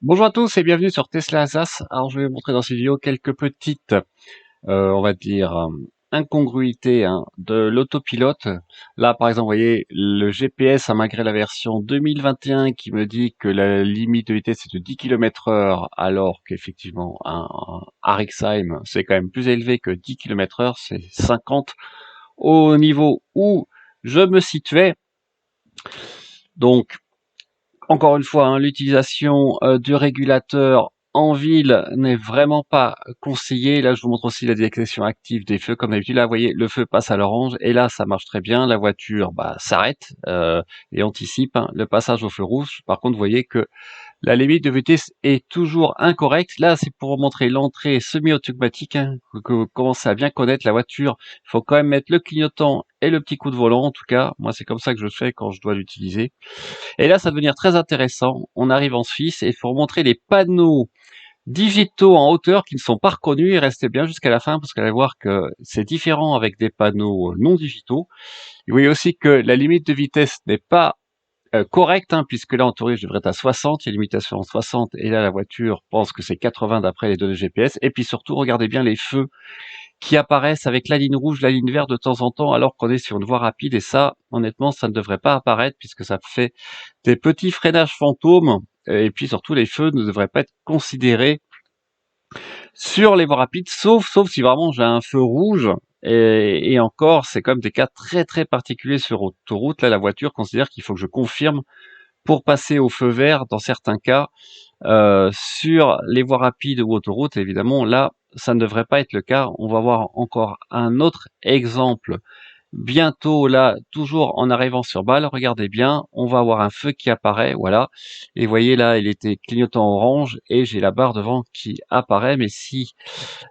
Bonjour à tous et bienvenue sur Tesla Alsace. Alors je vais vous montrer dans cette vidéo quelques petites, on va dire, incongruités de l'autopilote. Là par exemple, vous voyez le GPS, malgré la version 2021 qui me dit que la limite de vitesse est de 10 km/h, alors qu'effectivement un Rexheim c'est quand même plus élevé que 10 km/h, c'est 50 au niveau où je me situais. Donc encore une fois, hein, l'utilisation du régulateur en ville n'est vraiment pas conseillée. Là, je vous montre aussi la détection active des feux. Comme d'habitude, là, vous voyez, le feu passe à l'orange et là, ça marche très bien. La voiture s'arrête et anticipe le passage au feu rouge. Par contre, vous voyez que la limite de vitesse est toujours incorrecte. Là, c'est pour vous montrer l'entrée semi-automatique, que vous commencez à bien connaître la voiture. Il faut quand même mettre le clignotant et le petit coup de volant. En tout cas, moi, c'est comme ça que je fais quand je dois l'utiliser. Et là, ça va devenir très intéressant. On arrive en Suisse et il faut remontrer les panneaux digitaux en hauteur qui ne sont pas reconnus et restez bien jusqu'à la fin parce qu'elle va voir que c'est différent avec des panneaux non digitaux. Et vous voyez aussi que la limite de vitesse n'est pas correcte, puisque là en théorie je devrais être à 60, il y a limitation en 60 et là la voiture pense que c'est 80 d'après les données GPS. Et puis surtout, regardez bien les feux qui apparaissent avec la ligne rouge, la ligne verte de temps en temps, alors qu'on est sur une voie rapide. Et ça, honnêtement, ça ne devrait pas apparaître puisque ça fait des petits freinages fantômes. Et puis surtout, les feux ne devraient pas être considérés sur les voies rapides, sauf si vraiment j'ai un feu rouge. Et encore, c'est quand même des cas très très particuliers sur autoroute. Là, la voiture considère qu'il faut que je confirme pour passer au feu vert dans certains cas. Sur les voies rapides ou autoroutes, évidemment, là, ça ne devrait pas être le cas. On va voir encore un autre exemple bientôt, là, toujours en arrivant sur Bâle. Regardez bien, on va avoir un feu qui apparaît, voilà. Et vous voyez là, il était clignotant orange et j'ai la barre devant qui apparaît. Mais si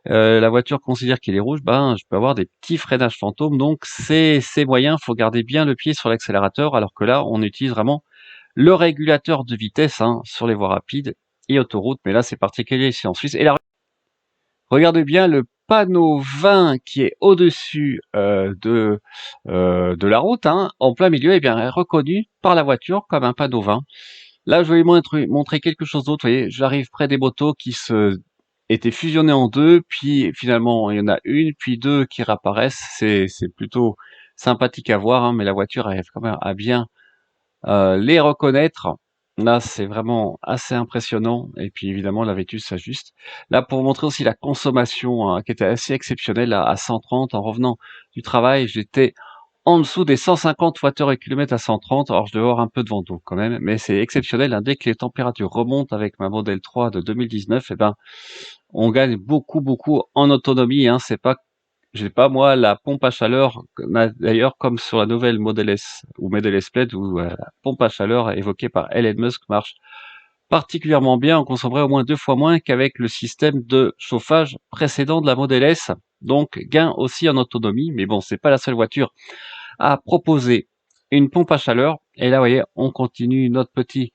la voiture considère qu'il est rouge, je peux avoir des petits freinages fantômes. Donc c'est moyen, faut garder bien le pied sur l'accélérateur, alors que là, on utilise vraiment le régulateur de vitesse sur les voies rapides et autoroutes, mais là c'est particulier ici en Suisse. Et là, regardez bien le panneau 20 qui est au-dessus de la route, en plein milieu, et bien est reconnu par la voiture comme un panneau 20. Là, je vais vous montrer quelque chose d'autre. Vous voyez, j'arrive près des motos qui se étaient fusionnées en deux, puis finalement il y en a une, puis deux qui réapparaissent. C'est plutôt sympathique à voir, mais la voiture arrive quand même à bien les reconnaître. Là, c'est vraiment assez impressionnant. Et puis, évidemment, la Vétus s'ajuste. Là, pour vous montrer aussi la consommation, qui était assez exceptionnelle, à 130. En revenant du travail, j'étais en dessous des 150 Wh/km à 130. Alors, je devais avoir un peu de vent d'eau quand même, mais c'est exceptionnel. Dès que les températures remontent avec ma Model 3 de 2019, on gagne beaucoup, beaucoup en autonomie. C'est pas J'ai pas moi la pompe à chaleur, d'ailleurs comme sur la nouvelle Model S ou Model S Plaid où la pompe à chaleur évoquée par Elon Musk marche particulièrement bien. On consommerait au moins 2 fois moins qu'avec le système de chauffage précédent de la Model S. Donc gain aussi en autonomie, mais bon, c'est pas la seule voiture à proposer une pompe à chaleur. Et là, vous voyez, on continue notre petit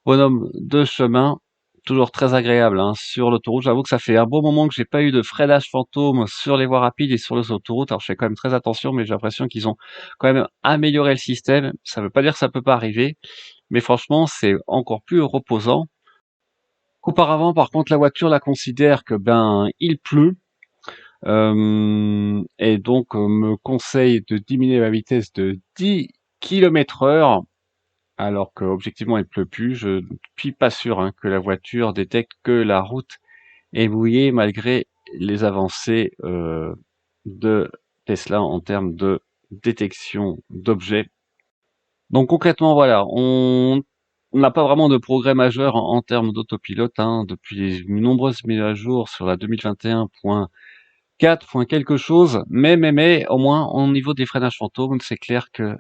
bonhomme de chemin, toujours très agréable sur l'autoroute. J'avoue que ça fait un bon moment que j'ai pas eu de freinage fantôme sur les voies rapides et sur les autoroutes. Alors je fais quand même très attention, mais j'ai l'impression qu'ils ont quand même amélioré le système. Ça veut pas dire que ça peut pas arriver, mais franchement, c'est encore plus reposant qu'auparavant. Par contre, la voiture la considère que il pleut. Et donc me conseille de diminuer ma vitesse de 10 km/h, alors qu'objectivement il pleut plus. Je ne suis pas sûr que la voiture détecte que la route est mouillée malgré les avancées de Tesla en termes de détection d'objets. Donc concrètement, voilà, on n'a pas vraiment de progrès majeur en termes d'autopilote depuis les nombreuses mises à jour sur la 2021.4 point quelque chose, mais au moins au niveau des freinages fantômes, c'est clair que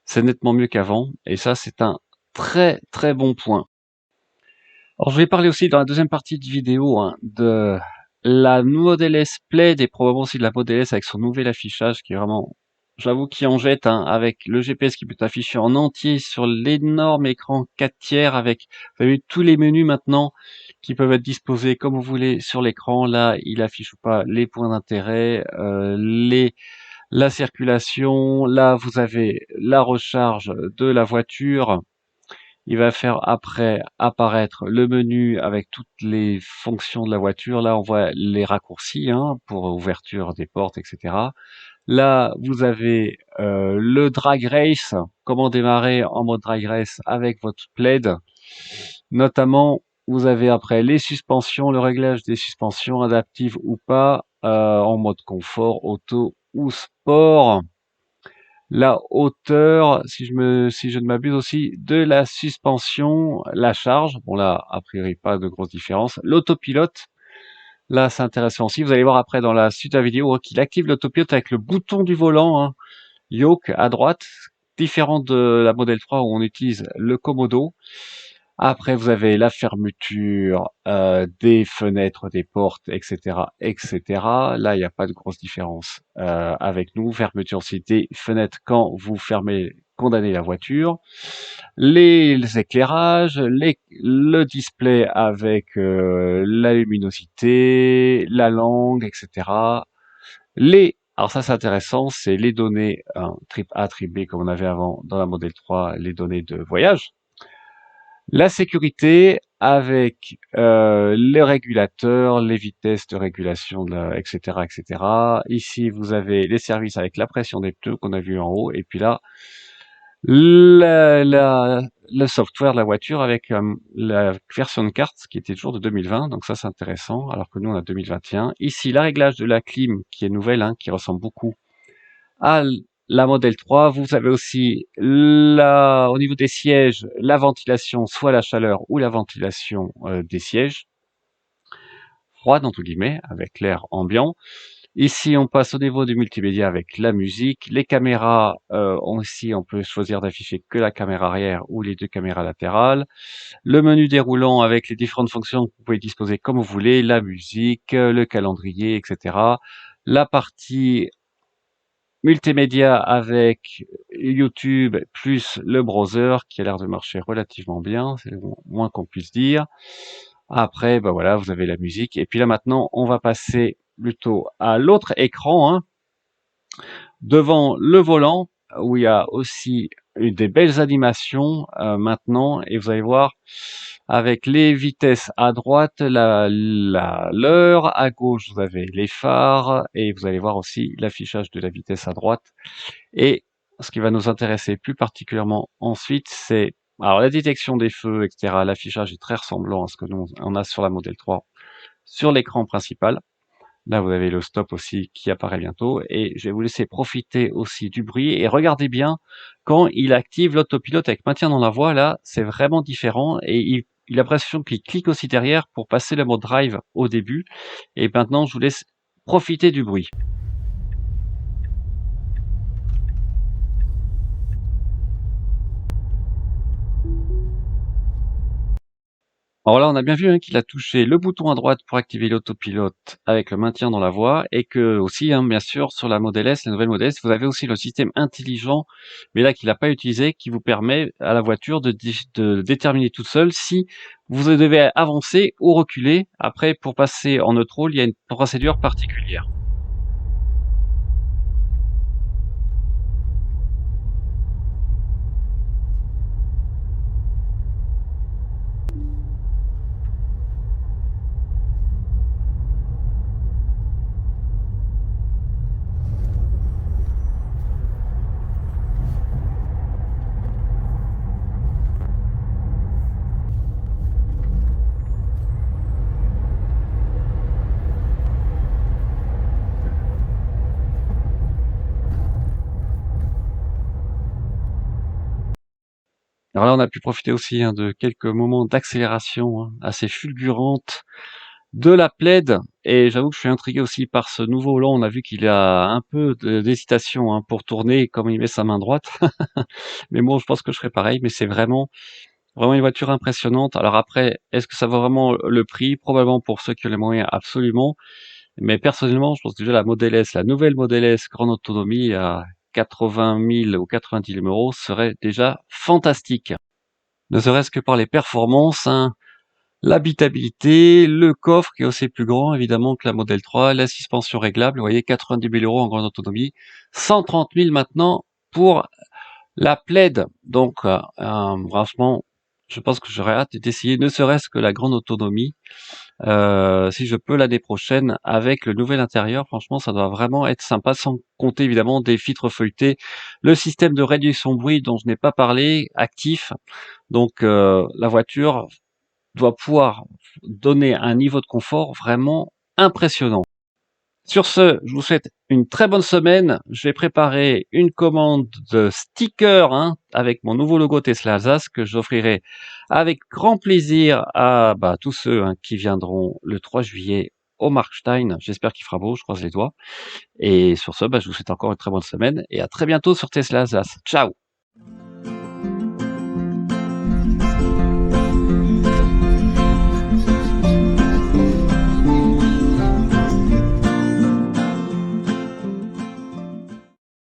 c'est nettement mieux qu'avant, et ça c'est un très très bon point. Alors je vais parler aussi dans la deuxième partie de vidéo de la Model S Plaid et probablement aussi de la Model S avec son nouvel affichage qui est vraiment, j'avoue, qui en jette avec le GPS qui peut afficher en entier sur l'énorme écran 4/3 avec, vous avez tous les menus maintenant qui peuvent être disposés comme vous voulez sur l'écran. Là, il affiche pas les points d'intérêt, la circulation. Là, vous avez la recharge de la voiture. Il va faire après apparaître le menu avec toutes les fonctions de la voiture. Là, on voit les raccourcis hein, pour ouverture des portes, etc. Là, vous avez le drag race, comment démarrer en mode drag race avec votre plaid. Notamment, vous avez après les suspensions, le réglage des suspensions adaptives ou pas, en mode confort, auto ou sport. La hauteur, si je ne m'abuse aussi, de la suspension, la charge. Bon là, a priori pas de grosse différence. L'autopilote, là c'est intéressant aussi. Vous allez voir après dans la suite de la vidéo qu'il active l'autopilote avec le bouton du volant, hein, yoke à droite, différent de la Model 3 où on utilise le commodo. Après, vous avez la fermeture des fenêtres, des portes, etc., etc. Là, il n'y a pas de grosse différence avec nous. Fermeture cité, fenêtre quand vous fermez, condamnez la voiture. Les éclairages, le display avec la luminosité, la langue, etc. Alors ça c'est intéressant, c'est les données trip A, trip B comme on avait avant dans la Model 3, les données de voyage. La sécurité avec les régulateurs, les vitesses de régulation, etc., etc. Ici, vous avez les services avec la pression des pneus qu'on a vu en haut, et puis là, le software de la voiture avec la version de carte qui était toujours de 2020, donc ça c'est intéressant, alors que nous on a 2021. Ici, la réglage de la clim qui est nouvelle, hein, qui ressemble beaucoup à la Model 3. Vous avez aussi au niveau des sièges, la ventilation, soit la chaleur ou la ventilation des sièges, froide entre guillemets, avec l'air ambiant. Ici, on passe au niveau du multimédia avec la musique. Les caméras, ici, on peut choisir d'afficher que la caméra arrière ou les deux caméras latérales. Le menu déroulant avec les différentes fonctions que vous pouvez disposer comme vous voulez, la musique, le calendrier, etc. La partie multimédia avec YouTube plus le browser qui a l'air de marcher relativement bien, c'est le moins qu'on puisse dire. Après, bah voilà, vous avez la musique. Et puis là maintenant, on va passer plutôt à l'autre écran, hein, devant le volant, où il y a aussi des belles animations maintenant. Et vous allez voir, avec les vitesses à droite, l'heure, à gauche, vous avez les phares, et vous allez voir aussi l'affichage de la vitesse à droite. Et ce qui va nous intéresser plus particulièrement ensuite, c'est alors la détection des feux, etc. L'affichage est très ressemblant à ce que nous on a sur la Model 3 sur l'écran principal. Là, vous avez le stop aussi qui apparaît bientôt. Et je vais vous laisser profiter aussi du bruit. Et regardez bien, quand il active l'autopilote avec maintien dans la voie, là, c'est vraiment différent. Et il a l'impression qu'il clique aussi derrière pour passer le mode drive au début. Et maintenant, je vous laisse profiter du bruit. Alors là, on a bien vu hein, qu'il a touché le bouton à droite pour activer l'autopilote avec le maintien dans la voie et que aussi, hein, bien sûr, sur la Model S, la nouvelle Model S, vous avez aussi le système intelligent, mais là qu'il n'a pas utilisé, qui vous permet à la voiture de déterminer toute seule si vous devez avancer ou reculer. Après, pour passer en neutral, il y a une procédure particulière. Alors là, on a pu profiter aussi hein, de quelques moments d'accélération hein, assez fulgurantes de la plaid, et j'avoue que je suis intrigué aussi par ce nouveau volant. On a vu qu'il a un peu d'hésitation hein, pour tourner comme il met sa main droite. Mais bon, je pense que je ferai pareil, mais c'est vraiment une voiture impressionnante. Alors après, est-ce que ça vaut vraiment le prix? Probablement pour ceux qui ont les moyens, absolument. Mais personnellement, je pense que déjà la Model S, la nouvelle Model S grande autonomie à 80 000 ou 90 000 euros serait déjà fantastique. Ne serait-ce que par les performances, hein. L'habitabilité, le coffre qui est aussi plus grand évidemment que la Model 3, la suspension réglable, vous voyez 90 000 euros en grande autonomie, 130 000 maintenant pour la plaid. Donc franchement, Je pense que j'aurais hâte d'essayer ne serait-ce que la grande autonomie. Si je peux l'année prochaine avec le nouvel intérieur, franchement, ça doit vraiment être sympa, sans compter évidemment des filtres feuilletés, le système de réduction bruit dont je n'ai pas parlé, actif. Donc la voiture doit pouvoir donner un niveau de confort vraiment impressionnant. Sur ce, je vous souhaite une très bonne semaine. Je vais préparer une commande de stickers avec mon nouveau logo Tesla Alsace que j'offrirai avec grand plaisir à tous ceux qui viendront le 3 juillet au Markstein. J'espère qu'il fera beau, je croise les doigts. Et sur ce, je vous souhaite encore une très bonne semaine et à très bientôt sur Tesla Alsace. Ciao!